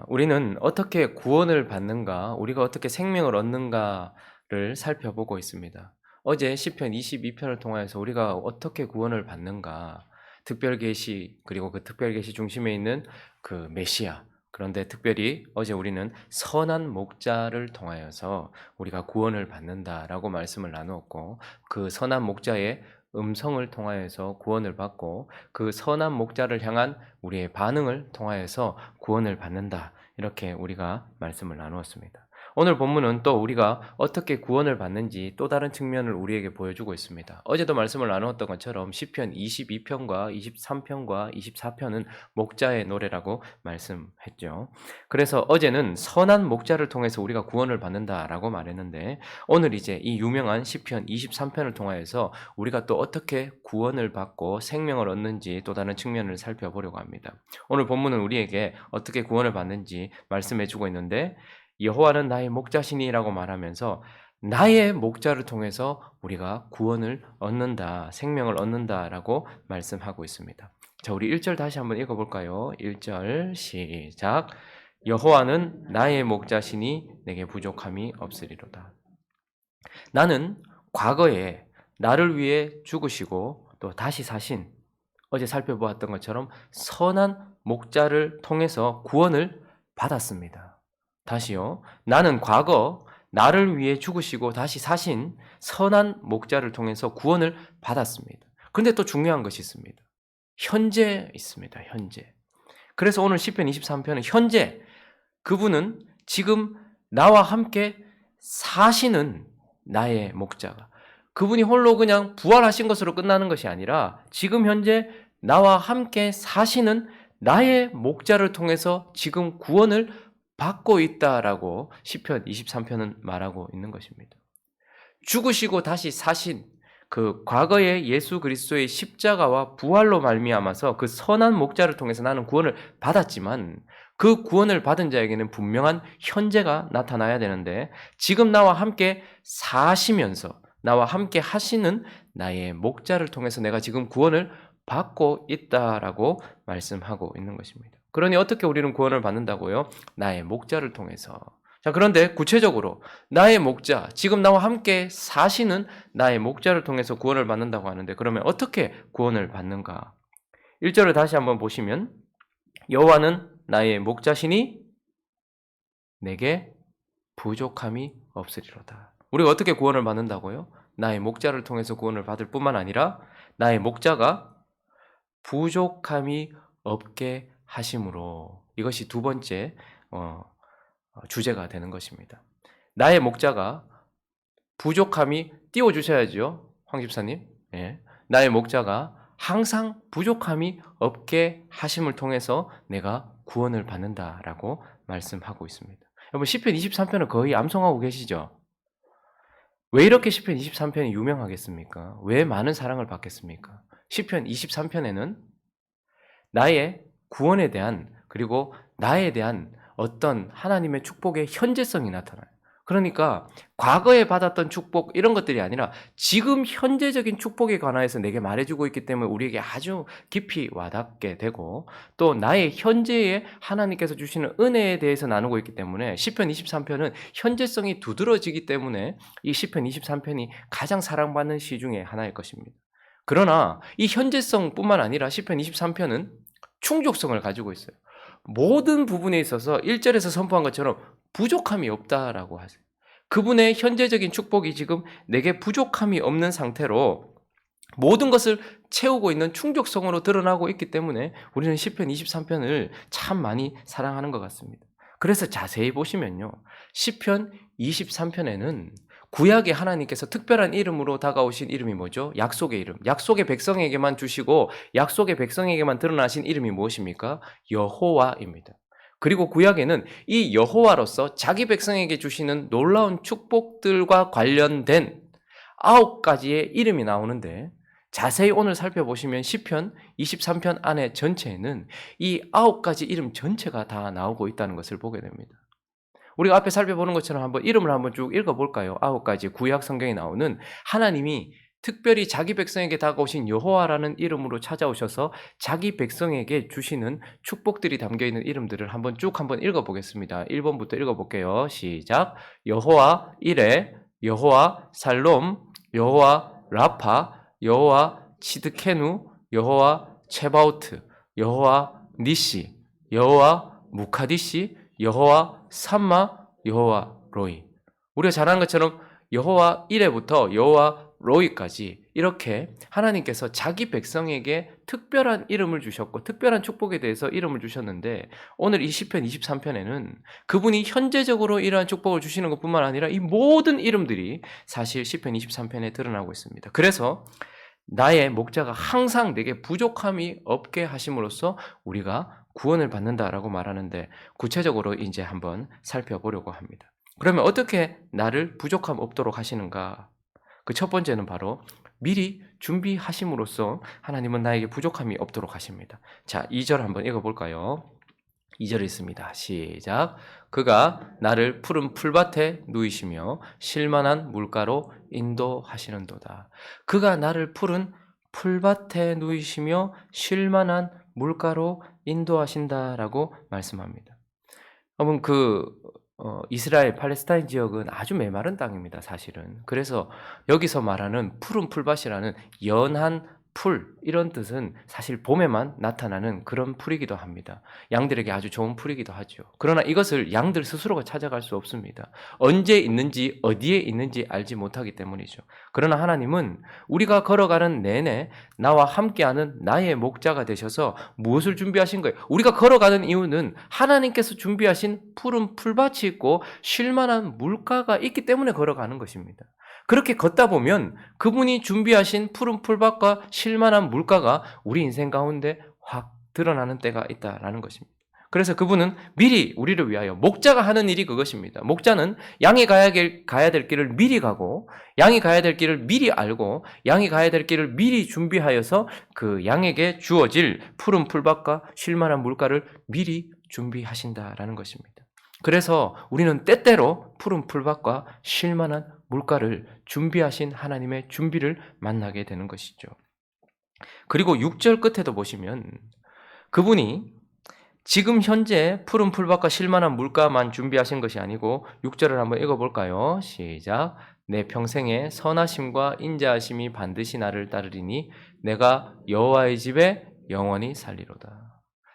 우리는 어떻게 구원을 받는가, 우리가 어떻게 생명을 얻는가를 살펴보고 있습니다. 어제 시편 22편을 통하여서 우리가 어떻게 구원을 받는가, 특별계시 그리고 그 특별계시 중심에 있는 그 메시아, 그런데 특별히 어제 우리는 선한 목자를 통하여서 우리가 구원을 받는다라고 말씀을 나누었고, 그 선한 목자의 음성을 통하여서 구원을 받고 그 선한 목자를 향한 우리의 반응을 통하여서 구원을 받는다. 이렇게 우리가 말씀을 나누었습니다. 오늘 본문은 또 우리가 어떻게 구원을 받는지 또 다른 측면을 우리에게 보여주고 있습니다. 어제도 말씀을 나누었던 것처럼 시편 22편과 23편과 24편은 목자의 노래라고 말씀했죠. 그래서 어제는 선한 목자를 통해서 우리가 구원을 받는다라고 말했는데, 오늘 이제 이 유명한 시편 23편을 통하여서 우리가 또 어떻게 구원을 받고 생명을 얻는지 또 다른 측면을 살펴보려고 합니다. 오늘 본문은 우리에게 어떻게 구원을 받는지 말씀해 주고 있는데, 여호와는 나의 목자시니라고 말하면서 나의 목자를 통해서 우리가 구원을 얻는다, 생명을 얻는다라고 말씀하고 있습니다. 자, 우리 1절 다시 한번 읽어볼까요? 1절 시작. 여호와는 나의 목자시니 내게 부족함이 없으리로다. 나는 과거에 나를 위해 죽으시고 또 다시 사신, 어제 살펴보았던 것처럼 선한 목자를 통해서 구원을 받았습니다. 다시요. 나는 과거 나를 위해 죽으시고 다시 사신 선한 목자를 통해서 구원을 받았습니다. 그런데 또 중요한 것이 있습니다. 현재 있습니다. 현재. 그래서 오늘 시편 23편은 현재, 그분은 지금 나와 함께 사시는 나의 목자가, 그분이 홀로 그냥 부활하신 것으로 끝나는 것이 아니라 지금 현재 나와 함께 사시는 나의 목자를 통해서 지금 구원을 받고 있다라고 시편 23편은 말하고 있는 것입니다. 죽으시고 다시 사신 그 과거의 예수 그리스도의 십자가와 부활로 말미암아서 그 선한 목자를 통해서 나는 구원을 받았지만, 그 구원을 받은 자에게는 분명한 현재가 나타나야 되는데, 지금 나와 함께 사시면서 나와 함께 하시는 나의 목자를 통해서 내가 지금 구원을 받고 있다라고 말씀하고 있는 것입니다. 그러니 어떻게 우리는 구원을 받는다고요? 나의 목자를 통해서. 자, 그런데 구체적으로 나의 목자, 지금 나와 함께 사시는 나의 목자를 통해서 구원을 받는다고 하는데, 그러면 어떻게 구원을 받는가? 1절을 다시 한번 보시면 여호와는 나의 목자시니 내게 부족함이 없으리로다. 우리가 어떻게 구원을 받는다고요? 나의 목자를 통해서 구원을 받을 뿐만 아니라 나의 목자가 부족함이 없게 하심으로, 이것이 두 번째 주제가 되는 것입니다. 나의 목자가 부족함이 띄워주셔야죠. 황 집사님. 예. 나의 목자가 항상 부족함이 없게 하심을 통해서 내가 구원을 받는다라고 말씀하고 있습니다. 여러분, 시편 23편을 거의 암송하고 계시죠? 왜 이렇게 시편 23편이 유명하겠습니까? 왜 많은 사랑을 받겠습니까? 시편 23편에는 나의 구원에 대한, 그리고 나에 대한 어떤 하나님의 축복의 현재성이 나타나요. 그러니까 과거에 받았던 축복 이런 것들이 아니라 지금 현재적인 축복에 관하여서 내게 말해주고 있기 때문에 우리에게 아주 깊이 와닿게 되고, 또 나의 현재에 하나님께서 주시는 은혜에 대해서 나누고 있기 때문에 시편 23편은 현재성이 두드러지기 때문에 이 시편 23편이 가장 사랑받는 시 중에 하나일 것입니다. 그러나 이 현재성뿐만 아니라 시편 23편은 충족성을 가지고 있어요. 모든 부분에 있어서 1절에서 선포한 것처럼 부족함이 없다라고 하세요. 그분의 현재적인 축복이 지금 내게 부족함이 없는 상태로 모든 것을 채우고 있는 충족성으로 드러나고 있기 때문에 우리는 시편 23편을 참 많이 사랑하는 것 같습니다. 그래서 자세히 보시면요, 시편 23편에는 구약의 하나님께서 특별한 이름으로 다가오신 이름이 뭐죠? 약속의 이름. 약속의 백성에게만 주시고 약속의 백성에게만 드러나신 이름이 무엇입니까? 여호와입니다. 그리고 구약에는 이 여호와로서 자기 백성에게 주시는 놀라운 축복들과 관련된 9가지의 이름이 나오는데, 자세히 오늘 살펴보시면 시편 23편 안에 전체에는 이 9가지 이름 전체가 다 나오고 있다는 것을 보게 됩니다. 우리가 앞에 살펴보는 것처럼 한번 이름을 한번 쭉 읽어볼까요? 9가지 구약 성경에 나오는 하나님이 특별히 자기 백성에게 다가오신 여호와라는 이름으로 찾아오셔서 자기 백성에게 주시는 축복들이 담겨 있는 이름들을 한번 읽어보겠습니다. 1번부터 읽어볼게요. 시작. 여호와 이레, 여호와 살롬, 여호와 라파, 여호와 치드케누, 여호와 체바오트, 여호와 니시, 여호와 무카디시, 여호와 삼마, 여호와 로이. 우리가 잘 아는 것처럼 여호와 이레부터 여호와 로이까지 이렇게 하나님께서 자기 백성에게 특별한 이름을 주셨고 특별한 축복에 대해서 이름을 주셨는데, 오늘 이 시편 23편에는 그분이 현재적으로 이러한 축복을 주시는 것뿐만 아니라 이 모든 이름들이 사실 시편 23편에 드러나고 있습니다. 그래서 나의 목자가 항상 내게 부족함이 없게 하심으로써 우리가 구원을 받는다라고 말하는데, 구체적으로 이제 한번 살펴보려고 합니다. 그러면 어떻게 나를 부족함 없도록 하시는가? 그 첫 번째는 바로 미리 준비하심으로써 하나님은 나에게 부족함이 없도록 하십니다. 자, 2절 한번 읽어볼까요? 2절에 있습니다. 시작. 그가 나를 푸른 풀밭에 누이시며 쉴만한 물가로 인도하시는도다. 그가 나를 푸른 풀밭에 누이시며 쉴만한 물가로 인도하신다라고 말씀합니다. 여러분, 이스라엘 팔레스타인 지역은 아주 메마른 땅입니다, 사실은. 그래서 여기서 말하는 푸른 풀밭이라는 연한 풀, 이런 뜻은 사실 봄에만 나타나는 그런 풀이기도 합니다. 양들에게 아주 좋은 풀이기도 하죠. 그러나 이것을 양들 스스로가 찾아갈 수 없습니다. 언제 있는지 어디에 있는지 알지 못하기 때문이죠. 그러나 하나님은 우리가 걸어가는 내내 나와 함께하는 나의 목자가 되셔서 무엇을 준비하신 거예요? 우리가 걸어가는 이유는 하나님께서 준비하신 푸른 풀밭이 있고 쉴만한 물가가 있기 때문에 걸어가는 것입니다. 그렇게 걷다 보면 그분이 준비하신 푸른 풀밭과 쉴만한 물가가 우리 인생 가운데 확 드러나는 때가 있다라는 것입니다. 그래서 그분은 미리 우리를 위하여, 목자가 하는 일이 그것입니다. 목자는 양이 가야 될 길을 미리 가고, 양이 가야 될 길을 미리 알고, 양이 가야 될 길을 미리 준비하여서 그 양에게 주어질 푸른 풀밭과 쉴만한 물가를 미리 준비하신다라는 것입니다. 그래서 우리는 때때로 푸른 풀밭과 쉴만한 물가를 준비하신 하나님의 준비를 만나게 되는 것이죠. 그리고 6절 끝에도 보시면 그분이 지금 현재 푸른 풀밭과 쉴만한 물가만 준비하신 것이 아니고, 6절을 한번 읽어볼까요? 시작. 내 평생에 선하심과 인자하심이 반드시 나를 따르리니 내가 여호와의 집에 영원히 살리로다.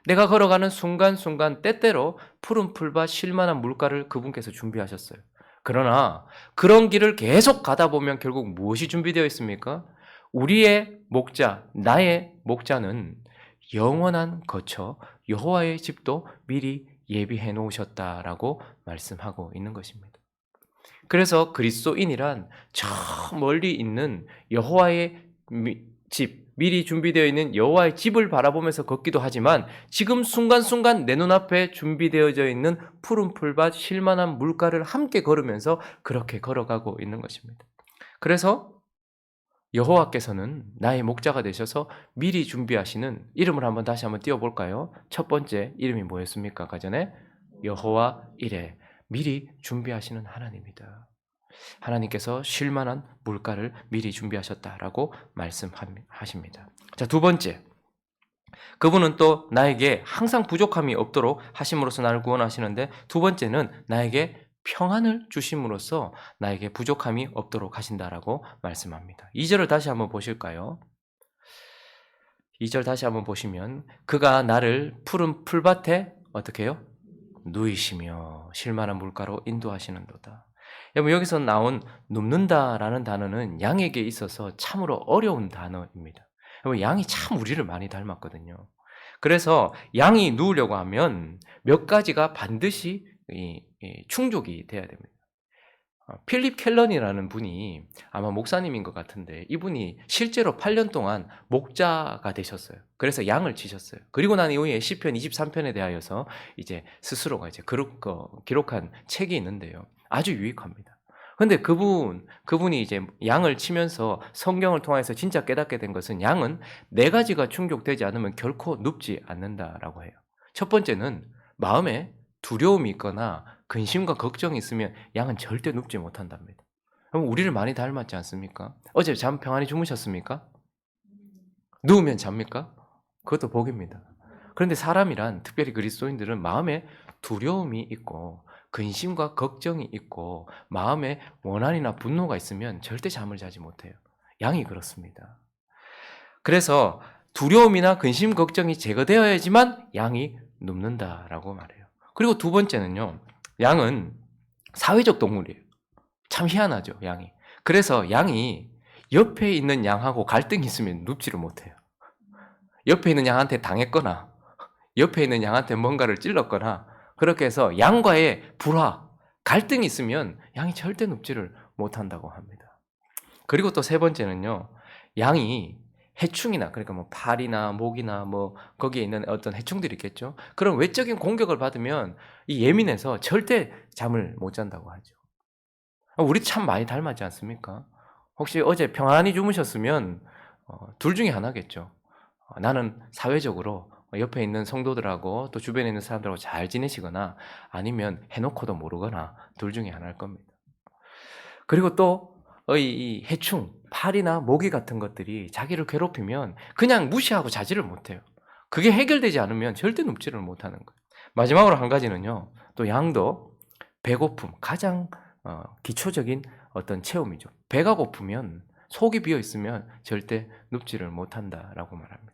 내가 걸어가는 순간순간 때때로 푸른 풀밭 쉴만한 물가를 그분께서 준비하셨어요. 그러나 그런 길을 계속 가다 보면 결국 무엇이 준비되어 있습니까? 우리의 목자, 나의 목자는 영원한 거처 여호와의 집도 미리 예비해 놓으셨다라고 말씀하고 있는 것입니다. 그래서 그리스도인이란 저 멀리 있는 여호와의 집, 미리 준비되어 있는 여호와의 집을 바라보면서 걷기도 하지만, 지금 순간순간 내 눈앞에 준비되어져 있는 푸른 풀밭 쉴만한 물가를 함께 걸으면서 그렇게 걸어가고 있는 것입니다. 그래서 여호와께서는 나의 목자가 되셔서 미리 준비하시는 이름을 다시 한번 띄워볼까요? 첫 번째 이름이 뭐였습니까? 그 전에 여호와 이레, 미리 준비하시는 하나님이다. 하나님께서 쉴만한 물가를 미리 준비하셨다라고 말씀하십니다. 자, 두 번째, 그분은 또 나에게 항상 부족함이 없도록 하심으로써 나를 구원하시는데, 두 번째는 나에게 평안을 주심으로써 나에게 부족함이 없도록 하신다라고 말씀합니다. 2절을 다시 한번 보실까요? 2절 다시 한번 보시면 그가 나를 푸른 풀밭에 어떻게 해요? 누이시며 쉴만한 물가로 인도하시는도다. 여러분, 여기서 나온 눕는다라는 단어는 양에게 있어서 참으로 어려운 단어입니다. 여러분, 양이 참 우리를 많이 닮았거든요. 그래서 양이 누우려고 하면 몇 가지가 반드시 충족이 돼야 됩니다. 필립 켈런이라는 분이 아마 목사님인 것 같은데, 이분이 실제로 8년 동안 목자가 되셨어요. 그래서 양을 치셨어요. 그리고 난 이후에 시편 23편에 대하여서 이제 스스로가 이제 기록한 책이 있는데요. 아주 유익합니다. 근데 그분이 이제 양을 치면서 성경을 통해서 진짜 깨닫게 된 것은, 양은 네 가지가 충족되지 않으면 결코 눕지 않는다라고 해요. 첫 번째는 마음에 두려움이 있거나 근심과 걱정이 있으면 양은 절대 눕지 못한답니다. 그럼 우리를 많이 닮았지 않습니까? 어제 잠 평안히 주무셨습니까? 누우면 잡니까? 그것도 복입니다. 그런데 사람이란, 특별히 그리스도인들은 마음에 두려움이 있고 근심과 걱정이 있고 마음에 원한이나 분노가 있으면 절대 잠을 자지 못해요. 양이 그렇습니다. 그래서 두려움이나 근심, 걱정이 제거되어야지만 양이 눕는다라고 말해요. 그리고 두 번째는요, 양은 사회적 동물이에요. 참 희한하죠, 양이. 그래서 양이 옆에 있는 양하고 갈등이 있으면 눕지를 못해요. 옆에 있는 양한테 당했거나 옆에 있는 양한테 뭔가를 찔렀거나 그렇게 해서 양과의 불화, 갈등이 있으면 양이 절대 눕지를 못한다고 합니다. 그리고 또 세 번째는요, 양이 해충이나, 그러니까 뭐 팔이나 목이나 뭐 거기에 있는 어떤 해충들이 있겠죠. 그런 외적인 공격을 받으면 이 예민해서 절대 잠을 못 잔다고 하죠. 우리 참 많이 닮았지 않습니까? 혹시 어제 평안히 주무셨으면 둘 중에 하나겠죠. 나는 사회적으로 옆에 있는 성도들하고 또 주변에 있는 사람들하고 잘 지내시거나 아니면 해놓고도 모르거나 둘 중에 하나일 겁니다. 그리고 또 이 해충, 파리나 모기 같은 것들이 자기를 괴롭히면 그냥 무시하고 자지를 못해요. 그게 해결되지 않으면 절대 눕지를 못하는 거예요. 마지막으로 한 가지는요, 또 양도 배고픔, 가장 기초적인 어떤 체험이죠. 배가 고프면, 속이 비어 있으면 절대 눕지를 못한다라고 말합니다.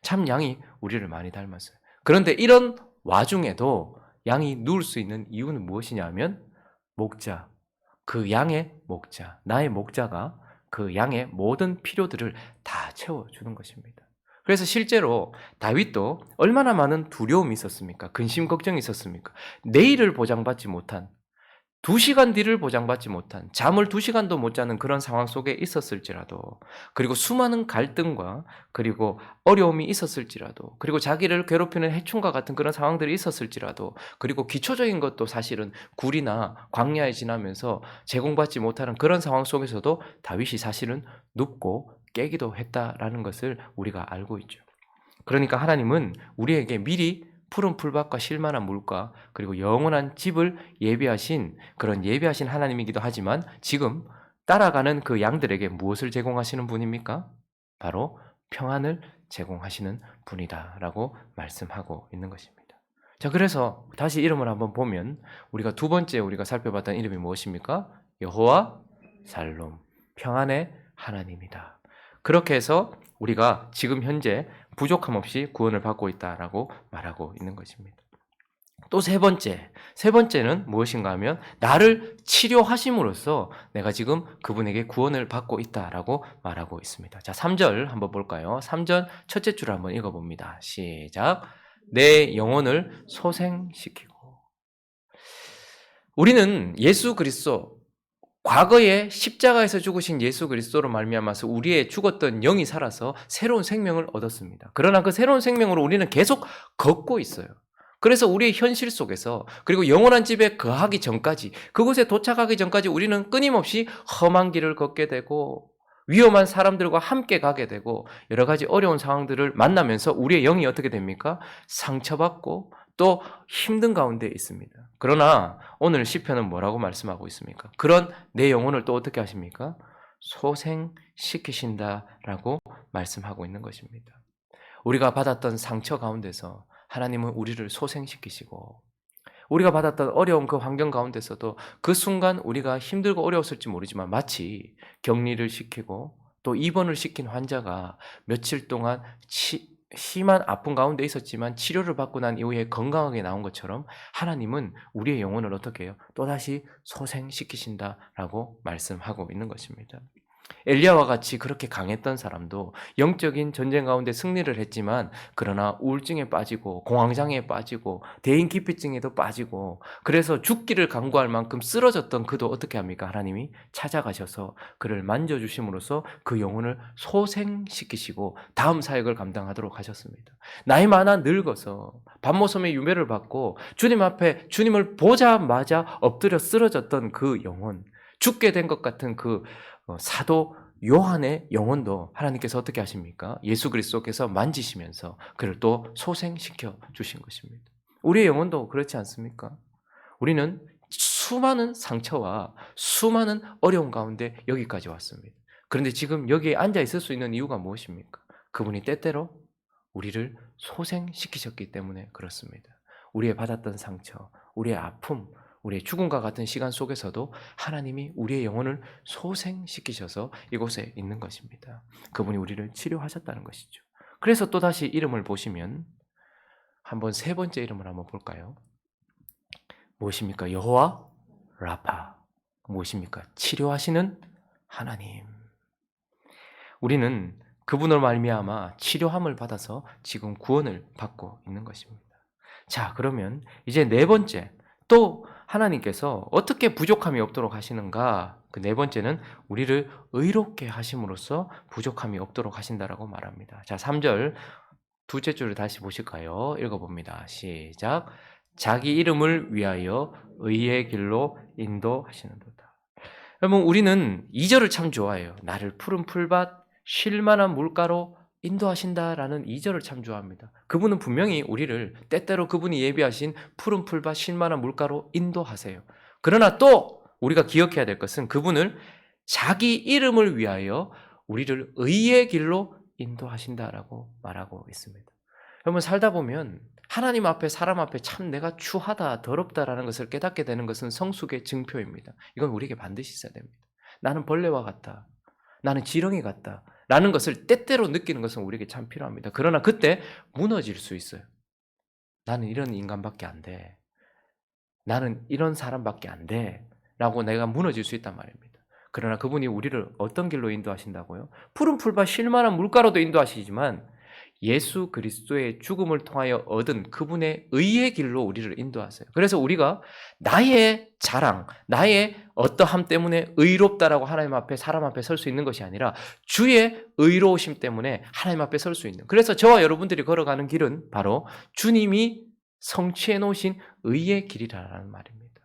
참 양이 우리를 많이 닮았어요. 그런데 이런 와중에도 양이 누울 수 있는 이유는 무엇이냐면 목자, 그 양의 목자, 나의 목자가 그 양의 모든 필요들을 다 채워주는 것입니다. 그래서 실제로 다윗도 얼마나 많은 두려움이 있었습니까? 근심 걱정이 있었습니까? 내일을 보장받지 못한, 2시간 뒤를 보장받지 못한, 잠을 2시간도 못 자는 그런 상황 속에 있었을지라도, 그리고 수많은 갈등과 그리고 어려움이 있었을지라도, 그리고 자기를 괴롭히는 해충과 같은 그런 상황들이 있었을지라도, 그리고 기초적인 것도 사실은 굴이나 광야에 지나면서 제공받지 못하는 그런 상황 속에서도 다윗이 사실은 눕고 깨기도 했다라는 것을 우리가 알고 있죠. 그러니까 하나님은 우리에게 미리 푸른 풀밭과 쉴만한 물과 그리고 영원한 집을 예비하신, 그런 예비하신 하나님이기도 하지만 지금 따라가는 그 양들에게 무엇을 제공하시는 분입니까? 바로 평안을 제공하시는 분이다라고 말씀하고 있는 것입니다. 자, 그래서 다시 이름을 한번 보면 우리가 두 번째 우리가 살펴봤던 이름이 무엇입니까? 여호와 살롬, 평안의 하나님이다. 그렇게 해서 우리가 지금 현재 부족함 없이 구원을 받고 있다라고 말하고 있는 것입니다. 또 세 번째는 무엇인가 하면 나를 치료하심으로써 내가 지금 그분에게 구원을 받고 있다라고 말하고 있습니다. 자, 3절 한번 볼까요? 3절 첫째 줄을 한번 읽어봅니다. 시작. 내 영혼을 소생시키고. 우리는 예수 그리스도, 과거에 십자가에서 죽으신 예수 그리스도로 말미암아서 우리의 죽었던 영이 살아서 새로운 생명을 얻었습니다. 그러나 그 새로운 생명으로 우리는 계속 걷고 있어요. 그래서 우리의 현실 속에서, 그리고 영원한 집에 거하기 전까지, 그곳에 도착하기 전까지 우리는 끊임없이 험한 길을 걷게 되고 위험한 사람들과 함께 가게 되고 여러 가지 어려운 상황들을 만나면서 우리의 영이 어떻게 됩니까? 상처받고 또 힘든 가운데 있습니다. 그러나 오늘 시편은 뭐라고 말씀하고 있습니까? 그런 내 영혼을 또 어떻게 하십니까? 소생시키신다라고 말씀하고 있는 것입니다. 우리가 받았던 상처 가운데서 하나님은 우리를 소생시키시고, 우리가 받았던 어려운 그 환경 가운데서도 그 순간 우리가 힘들고 어려웠을지 모르지만 마치 격리를 시키고 또 입원을 시킨 환자가 며칠 동안 심한 아픔 가운데 있었지만 치료를 받고 난 이후에 건강하게 나온 것처럼 하나님은 우리의 영혼을 어떻게 해요? 또다시 소생시키신다라고 말씀하고 있는 것입니다. 엘리야와 같이 그렇게 강했던 사람도 영적인 전쟁 가운데 승리를 했지만 그러나 우울증에 빠지고 공황장애에 빠지고 대인기피증에도 빠지고 그래서 죽기를 강구할 만큼 쓰러졌던 그도 어떻게 합니까? 하나님이 찾아가셔서 그를 만져주심으로써 그 영혼을 소생시키시고 다음 사역을 감당하도록 하셨습니다. 나이 많아 늙어서 밤모섬의 유배를 받고 주님 앞에 주님을 보자마자 엎드려 쓰러졌던 그 영혼, 죽게 된 것 같은 그 사도 요한의 영혼도 하나님께서 어떻게 하십니까? 예수 그리스도께서 만지시면서 그를 또 소생시켜 주신 것입니다. 우리의 영혼도 그렇지 않습니까? 우리는 수많은 상처와 수많은 어려움 가운데 여기까지 왔습니다. 그런데 지금 여기에 앉아 있을 수 있는 이유가 무엇입니까? 그분이 때때로 우리를 소생시키셨기 때문에 그렇습니다. 우리의 받았던 상처, 우리의 아픔, 우리의 죽음과 같은 시간 속에서도 하나님이 우리의 영혼을 소생시키셔서 이곳에 있는 것입니다. 그분이 우리를 치료하셨다는 것이죠. 그래서 또다시 이름을 보시면 한번 세 번째 이름을 한번 볼까요? 무엇입니까? 여호와 라파. 무엇입니까? 치료하시는 하나님. 우리는 그분으로 말미암아 치료함을 받아서 지금 구원을 받고 있는 것입니다. 자, 그러면 이제 네 번째, 또 하나님께서 어떻게 부족함이 없도록 하시는가? 그 네 번째는 우리를 의롭게 하심으로써 부족함이 없도록 하신다라고 말합니다. 자, 3절 두째 줄을 다시 보실까요? 읽어봅니다. 시작. 자기 이름을 위하여 의의 길로 인도하시는도다. 여러분, 우리는 2절을 참 좋아해요. 나를 푸른 풀밭 쉴 만한 물가로 인도하신다라는 2절을 참 좋아합니다. 그분은 분명히 우리를 때때로 그분이 예비하신 푸른 풀밭 쉴 만한 물가로 인도하세요. 그러나 또 우리가 기억해야 될 것은 그분을 자기 이름을 위하여 우리를 의의 길로 인도하신다라고 말하고 있습니다. 여러분, 살다 보면 하나님 앞에 사람 앞에 참 내가 추하다 더럽다라는 것을 깨닫게 되는 것은 성숙의 증표입니다. 이건 우리에게 반드시 있어야 됩니다. 나는 벌레와 같다. 나는 지렁이 같다. 라는 것을 때때로 느끼는 것은 우리에게 참 필요합니다. 그러나 그때 무너질 수 있어요. 나는 이런 인간밖에 안 돼. 나는 이런 사람밖에 안 돼. 라고 내가 무너질 수 있단 말입니다. 그러나 그분이 우리를 어떤 길로 인도하신다고요? 푸른 풀밭 쉴 만한 물가로도 인도하시지만 예수 그리스도의 죽음을 통하여 얻은 그분의 의의 길로 우리를 인도하세요. 그래서 우리가 나의 자랑, 나의 어떠함 때문에 의롭다라고 하나님 앞에 사람 앞에 설 수 있는 것이 아니라 주의 의로우심 때문에 하나님 앞에 설 수 있는, 그래서 저와 여러분들이 걸어가는 길은 바로 주님이 성취해 놓으신 의의 길이라는 말입니다.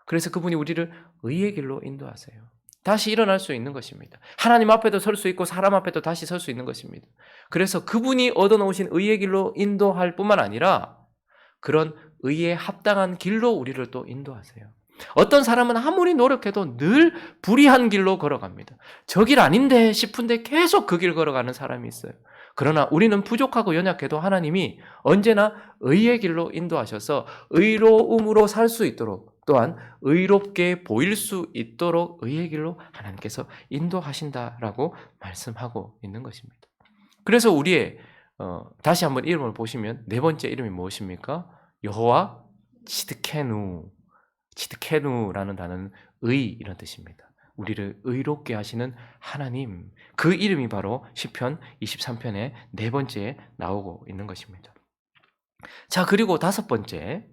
그래서 그분이 우리를 의의 길로 인도하세요. 다시 일어날 수 있는 것입니다. 하나님 앞에도 설 수 있고 사람 앞에도 다시 설 수 있는 것입니다. 그래서 그분이 얻어놓으신 의의 길로 인도할 뿐만 아니라 그런 의에 합당한 길로 우리를 또 인도하세요. 어떤 사람은 아무리 노력해도 늘 불의한 길로 걸어갑니다. 저 길 아닌데 싶은데 계속 그 길 걸어가는 사람이 있어요. 그러나 우리는 부족하고 연약해도 하나님이 언제나 의의 길로 인도하셔서 의로움으로 살 수 있도록, 또한 의롭게 보일 수 있도록 의의 길로 하나님께서 인도하신다라고 말씀하고 있는 것입니다. 그래서 우리의 다시 한번 이름을 보시면 네 번째 이름이 무엇입니까? 여호와 치드케누라는 단어는 의 이런 뜻입니다. 우리를 의롭게 하시는 하나님, 그 이름이 바로 시편 23편의 네 번째에 나오고 있는 것입니다. 자, 그리고 다섯 번째,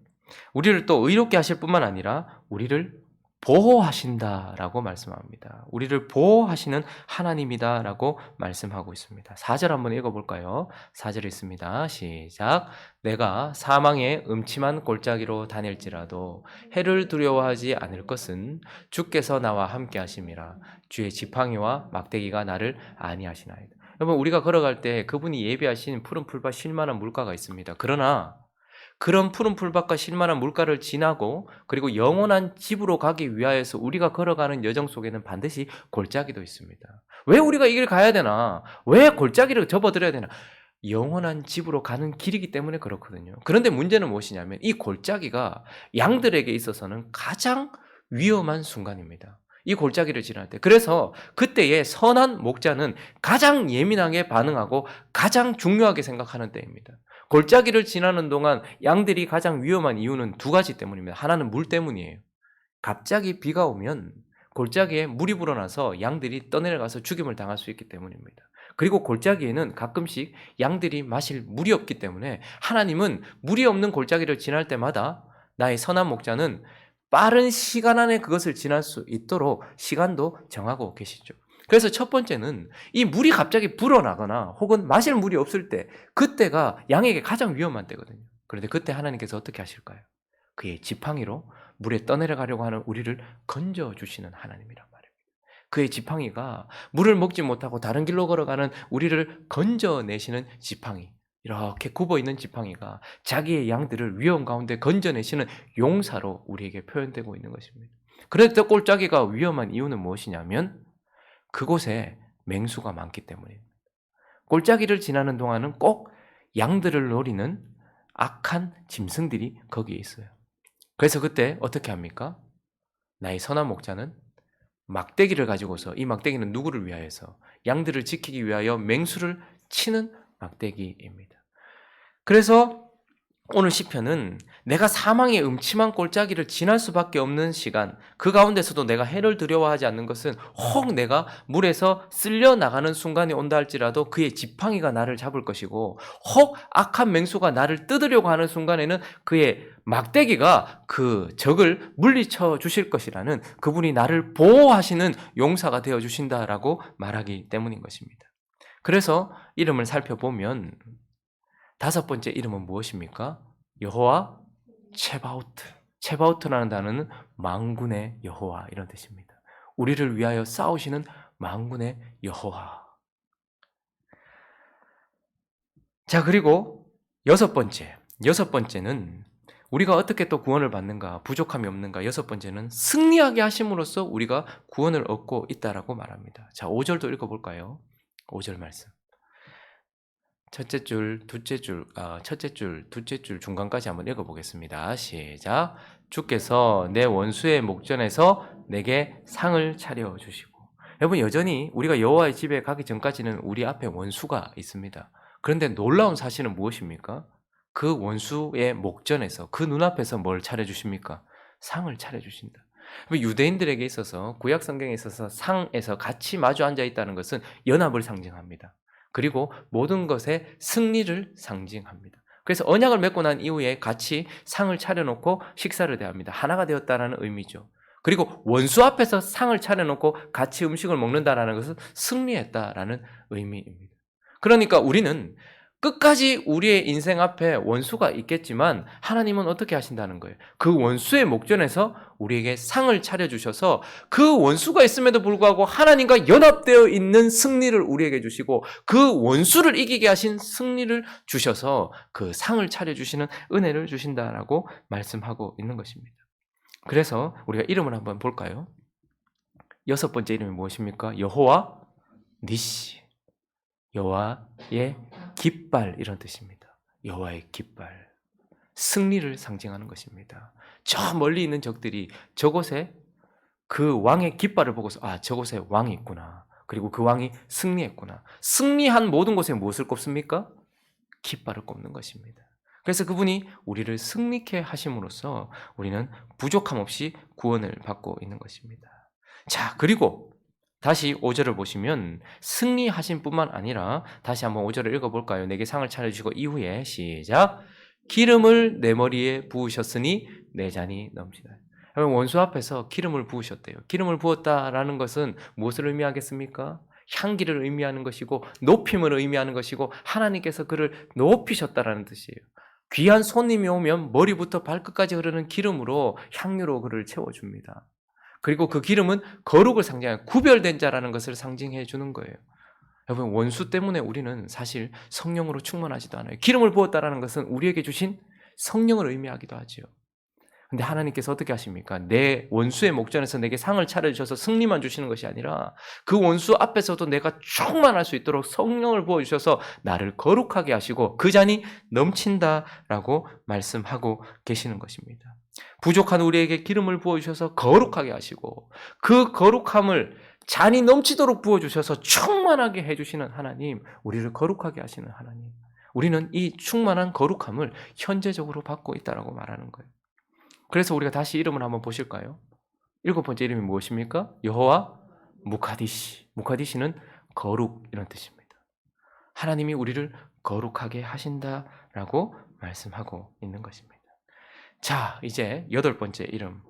우리를 또 의롭게 하실 뿐만 아니라 우리를 보호하신다라고 말씀합니다. 우리를 보호하시는 하나님이다라고 말씀하고 있습니다. 4절 한번 읽어볼까요? 4절 있습니다. 시작. 내가 사망의 음침한 골짜기로 다닐지라도 해를 두려워하지 않을 것은 주께서 나와 함께 하심이라. 주의 지팡이와 막대기가 나를 안위하시나이다. 여러분, 우리가 걸어갈 때 그분이 예비하신 푸른 풀밭 쉴 만한 물가가 있습니다. 그러나 그런 푸른 풀밭과 쉴만한 물가를 지나고 그리고 영원한 집으로 가기 위하여서 우리가 걸어가는 여정 속에는 반드시 골짜기도 있습니다. 왜 우리가 이 길 가야 되나? 왜 골짜기를 접어들어야 되나? 영원한 집으로 가는 길이기 때문에 그렇거든요. 그런데 문제는 무엇이냐면 이 골짜기가 양들에게 있어서는 가장 위험한 순간입니다. 이 골짜기를 지날 때. 그래서 그때의 선한 목자는 가장 예민하게 반응하고 가장 중요하게 생각하는 때입니다. 골짜기를 지나는 동안 양들이 가장 위험한 이유는 두 가지 때문입니다. 하나는 물 때문이에요. 갑자기 비가 오면 골짜기에 물이 불어나서 양들이 떠내려가서 죽임을 당할 수 있기 때문입니다. 그리고 골짜기에는 가끔씩 양들이 마실 물이 없기 때문에 하나님은 물이 없는 골짜기를 지날 때마다 나의 선한 목자는 빠른 시간 안에 그것을 지날 수 있도록 시간도 정하고 계시죠. 그래서 첫 번째는 이 물이 갑자기 불어나거나 혹은 마실 물이 없을 때, 그때가 양에게 가장 위험한 때거든요. 그런데 그때 하나님께서 어떻게 하실까요? 그의 지팡이로 물에 떠내려가려고 하는 우리를 건져주시는 하나님이란 말입니다. 그의 지팡이가 물을 먹지 못하고 다른 길로 걸어가는 우리를 건져내시는 지팡이. 이렇게 굽어 있는 지팡이가 자기의 양들을 위험 가운데 건져내시는 용사로 우리에게 표현되고 있는 것입니다. 그런데 꼴짜기가 위험한 이유는 무엇이냐면 그곳에 맹수가 많기 때문입니다. 꼴짜기를 지나는 동안은 꼭 양들을 노리는 악한 짐승들이 거기에 있어요. 그래서 그때 어떻게 합니까? 나의 선한 목자는 막대기를 가지고서, 이 막대기는 누구를 위하여서? 양들을 지키기 위하여 맹수를 치는 막대기입니다. 그래서 오늘 시편은 내가 사망의 음침한 골짜기를 지날 수밖에 없는 시간, 그 가운데서도 내가 해를 두려워하지 않는 것은 혹 내가 물에서 쓸려 나가는 순간이 온다 할지라도 그의 지팡이가 나를 잡을 것이고, 혹 악한 맹수가 나를 뜯으려고 하는 순간에는 그의 막대기가 그 적을 물리쳐 주실 것이라는, 그분이 나를 보호하시는 용사가 되어 주신다라고 말하기 때문인 것입니다. 그래서 이름을 살펴보면 다섯 번째 이름은 무엇입니까? 여호와 체바오트. 체바오트라는 단어는 만군의 여호와 이런 뜻입니다. 우리를 위하여 싸우시는 만군의 여호와. 자, 그리고 여섯 번째는 우리가 어떻게 또 구원을 받는가, 부족함이 없는가. 여섯 번째는 승리하게 하심으로써 우리가 구원을 얻고 있다라고 말합니다. 자, 5절도 읽어볼까요? 5절 말씀. 첫째 줄, 둘째 줄 중간까지 한번 읽어보겠습니다. 시작. 주께서 내 원수의 목전에서 내게 상을 차려주시고. 여러분, 여전히 우리가 여호와의 집에 가기 전까지는 우리 앞에 원수가 있습니다. 그런데 놀라운 사실은 무엇입니까? 그 원수의 목전에서, 그 눈앞에서 뭘 차려주십니까? 상을 차려주신다. 유대인들에게 있어서, 구약 성경에 있어서 상에서 같이 마주 앉아 있다는 것은 연합을 상징합니다. 그리고 모든 것의 승리를 상징합니다. 그래서 언약을 맺고 난 이후에 같이 상을 차려놓고 식사를 대합니다. 하나가 되었다는 의미죠. 그리고 원수 앞에서 상을 차려놓고 같이 음식을 먹는다는 것은 승리했다라는 의미입니다. 그러니까 우리는 끝까지 우리의 인생 앞에 원수가 있겠지만 하나님은 어떻게 하신다는 거예요? 그 원수의 목전에서 우리에게 상을 차려주셔서 그 원수가 있음에도 불구하고 하나님과 연합되어 있는 승리를 우리에게 주시고, 그 원수를 이기게 하신 승리를 주셔서 그 상을 차려주시는 은혜를 주신다라고 말씀하고 있는 것입니다. 그래서 우리가 이름을 한번 볼까요? 여섯 번째 이름이 무엇입니까? 여호와 니시. 여호와의 깃발 이런 뜻입니다. 여호와의 깃발. 승리를 상징하는 것입니다. 저 멀리 있는 적들이 저곳에 그 왕의 깃발을 보고서 저곳에 왕이 있구나. 그리고 그 왕이 승리했구나. 승리한 모든 곳에 무엇을 꼽습니까? 깃발을 꼽는 것입니다. 그래서 그분이 우리를 승리케 하심으로써 우리는 부족함 없이 구원을 받고 있는 것입니다. 자, 그리고 다시 5절을 보시면 승리하신 뿐만 아니라 다시 한번 5절을 읽어볼까요? 내게 상을 차려주시고 이후에 시작. 기름을 내 머리에 부으셨으니 내 잔이 넘치다. 원수 앞에서 기름을 부으셨대요. 기름을 부었다라는 것은 무엇을 의미하겠습니까? 향기를 의미하는 것이고 높임을 의미하는 것이고 하나님께서 그를 높이셨다라는 뜻이에요. 귀한 손님이 오면 머리부터 발끝까지 흐르는 기름으로 향유로 그를 채워줍니다. 그리고 그 기름은 거룩을 상징하는 구별된 자라는 것을 상징해 주는 거예요. 여러분, 원수 때문에 우리는 사실 성령으로 충만하지도 않아요. 기름을 부었다라는 것은 우리에게 주신 성령을 의미하기도 하지요. 근데 하나님께서 어떻게 하십니까? 내 원수의 목전에서 내게 상을 차려주셔서 승리만 주시는 것이 아니라 그 원수 앞에서도 내가 충만할 수 있도록 성령을 부어주셔서 나를 거룩하게 하시고 그 잔이 넘친다라고 말씀하고 계시는 것입니다. 부족한 우리에게 기름을 부어주셔서 거룩하게 하시고 그 거룩함을 잔이 넘치도록 부어주셔서 충만하게 해주시는 하나님, 우리를 거룩하게 하시는 하나님, 우리는 이 충만한 거룩함을 현재적으로 받고 있다고 말하는 거예요. 그래서 우리가 다시 이름을 한번 보실까요? 일곱 번째 이름이 무엇입니까? 여호와 무카디시. 무카디시는 거룩 이런 뜻입니다. 하나님이 우리를 거룩하게 하신다라고 말씀하고 있는 것입니다. 자, 이제 여덟 번째 이름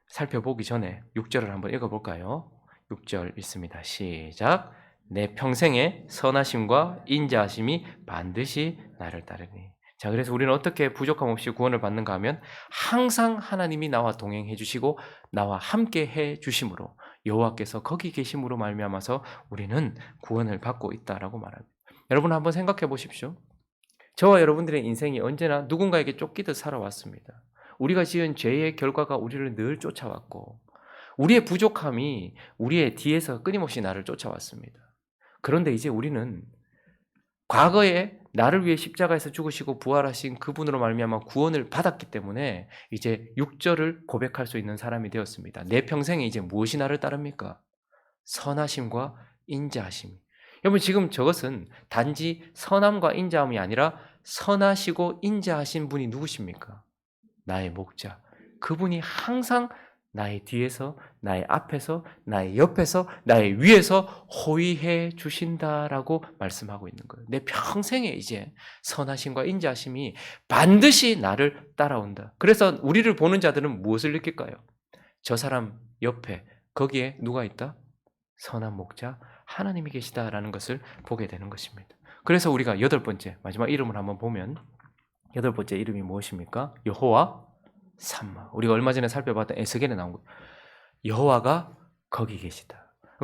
살펴보기 전에 6절을 한번 읽어볼까요? 6절 읽습니다. 시작. 내 평생의 선하심과 인자하심이 반드시 나를 따르니. 자, 그래서 우리는 어떻게 부족함 없이 구원을 받는가 하면 항상 하나님이 나와 동행해 주시고 나와 함께 해 주심으로, 여호와께서 거기 계심으로 말미암아서 우리는 구원을 받고 있다라고 말합니다. 여러분 한번 생각해 보십시오. 저와 여러분들의 인생이 언제나 누군가에게 쫓기듯 살아왔습니다. 우리가 지은 죄의 결과가 우리를 늘 쫓아왔고 우리의 부족함이 우리의 뒤에서 끊임없이 나를 쫓아왔습니다. 그런데 이제 우리는 과거에 나를 위해 십자가에서 죽으시고 부활하신 그분으로 말미암아 구원을 받았기 때문에 이제 육절을 고백할 수 있는 사람이 되었습니다. 내 평생에 이제 무엇이 나를 따릅니까? 선하심과 인자하심. 여러분 지금 저것은 단지 선함과 인자함이 아니라 선하시고 인자하신 분이 누구십니까? 나의 목자. 그분이 항상 나의 뒤에서, 나의 앞에서, 나의 옆에서, 나의 위에서 호위해 주신다라고 말씀하고 있는 거예요. 내 평생에 이제 선하심과 인자하심이 반드시 나를 따라온다. 그래서 우리를 보는 자들은 무엇을 느낄까요? 저 사람 옆에 거기에 누가 있다? 선한 목자 하나님이 계시다라는 것을 보게 되는 것입니다. 그래서 우리가 여덟 번째 마지막 이름을 한번 보면 여덟 번째 이름이 무엇입니까? 여호와 삼마. 우리가 얼마 전에 살펴봤던 에스겔에 나온 것. 여호와가 거기 계시다.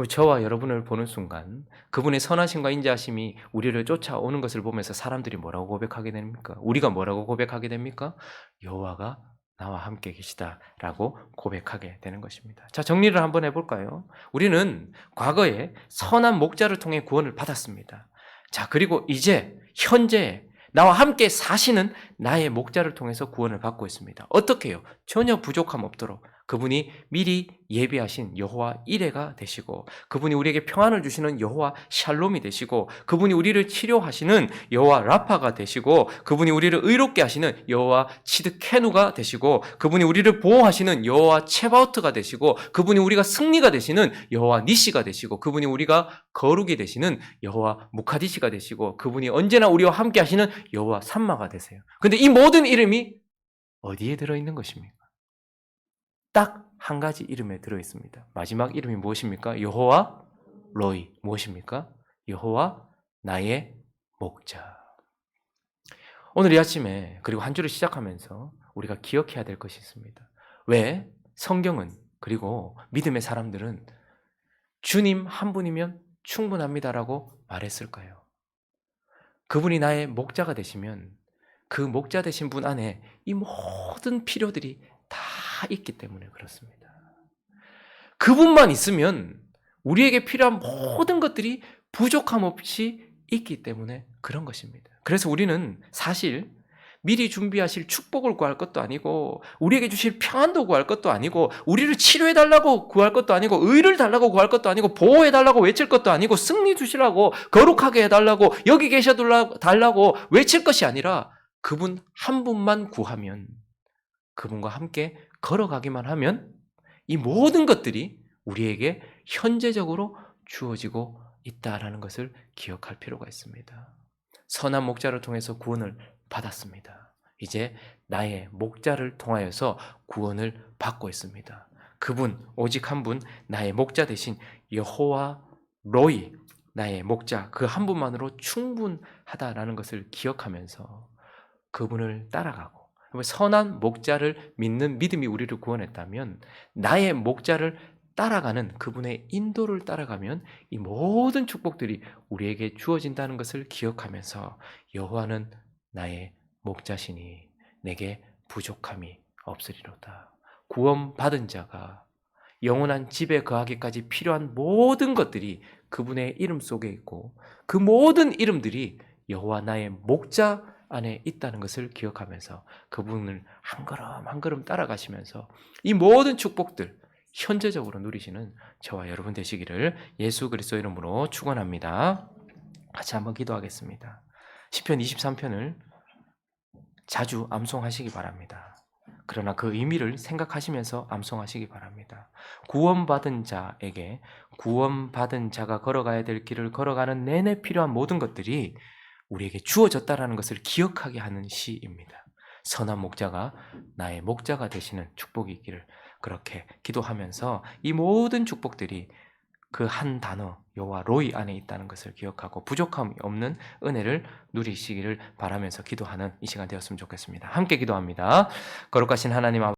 저와 여러분을 보는 순간 그분의 선하심과 인자하심이 우리를 쫓아오는 것을 보면서 사람들이 뭐라고 고백하게 됩니까? 우리가 뭐라고 고백하게 됩니까? 여호와가 나와 함께 계시다라고 고백하게 되는 것입니다. 자, 정리를 한번 해볼까요? 우리는 과거에 선한 목자를 통해 구원을 받았습니다. 자, 그리고 이제 현재 나와 함께 사시는 나의 목자를 통해서 구원을 받고 있습니다. 어떻게 해요? 전혀 부족함 없도록 그분이 미리 예비하신 여호와 이레가 되시고 그분이 우리에게 평안을 주시는 여호와 샬롬이 되시고 그분이 우리를 치료하시는 여호와 라파가 되시고 그분이 우리를 의롭게 하시는 여호와 치드케누가 되시고 그분이 우리를 보호하시는 여호와 체바우트가 되시고 그분이 우리가 승리가 되시는 여호와 니시가 되시고 그분이 우리가 거룩이 되시는 여호와 무카디시가 되시고 그분이 언제나 우리와 함께 하시는 여호와 삼마가 되세요. 근데 이 모든 이름이 어디에 들어있는 것입니까? 딱 한 가지 이름에 들어있습니다. 마지막 이름이 무엇입니까? 여호와 로이. 무엇입니까? 여호와 나의 목자. 오늘 이 아침에 그리고 한 주를 시작하면서 우리가 기억해야 될 것이 있습니다. 왜 성경은 그리고 믿음의 사람들은 주님 한 분이면 충분합니다라고 말했을까요? 그분이 나의 목자가 되시면 그 목자 되신 분 안에 이 모든 필요들이 다 있기 때문에 그렇습니다. 그분만 있으면 우리에게 필요한 모든 것들이 부족함 없이 있기 때문에 그런 것입니다. 그래서 우리는 사실 미리 준비하실 축복을 구할 것도 아니고 우리에게 주실 평안도 구할 것도 아니고 우리를 치료해달라고 구할 것도 아니고 의를 달라고 구할 것도 아니고 보호해달라고 외칠 것도 아니고 승리 주시라고 거룩하게 해달라고 여기 계셔달라고 외칠 것이 아니라 그분 한 분만 구하면 그분과 함께 걸어가기만 하면 이 모든 것들이 우리에게 현재적으로 주어지고 있다라는 것을 기억할 필요가 있습니다. 선한 목자를 통해서 구원을 받았습니다. 이제 나의 목자를 통하여서 구원을 받고 있습니다. 그분 오직 한 분 나의 목자 대신 여호와 로이 나의 목자 그 한 분만으로 충분하다라는 것을 기억하면서 그분을 따라가고 선한 목자를 믿는 믿음이 우리를 구원했다면 나의 목자를 따라가는 그분의 인도를 따라가면 이 모든 축복들이 우리에게 주어진다는 것을 기억하면서 여호와는 나의 목자시니 내게 부족함이 없으리로다. 구원받은 자가 영원한 집에 거하기까지 필요한 모든 것들이 그분의 이름 속에 있고 그 모든 이름들이 여호와 나의 목자 안에 있다는 것을 기억하면서 그분을 한 걸음 한 걸음 따라가시면서 이 모든 축복들 현재적으로 누리시는 저와 여러분 되시기를 예수 그리스도 이름으로 축원합니다. 같이 한번 기도하겠습니다. 시편 23편을 자주 암송하시기 바랍니다. 그러나 그 의미를 생각하시면서 암송하시기 바랍니다. 구원받은 자에게 구원받은 자가 걸어가야 될 길을 걸어가는 내내 필요한 모든 것들이 우리에게 주어졌다라는 것을 기억하게 하는 시입니다. 선한 목자가 나의 목자가 되시는 축복이 있기를 그렇게 기도하면서 이 모든 축복들이 그 한 단어 여호와 로이 안에 있다는 것을 기억하고 부족함이 없는 은혜를 누리시기를 바라면서 기도하는 이 시간 되었으면 좋겠습니다. 함께 기도합니다. 거룩하신 하나님 아버지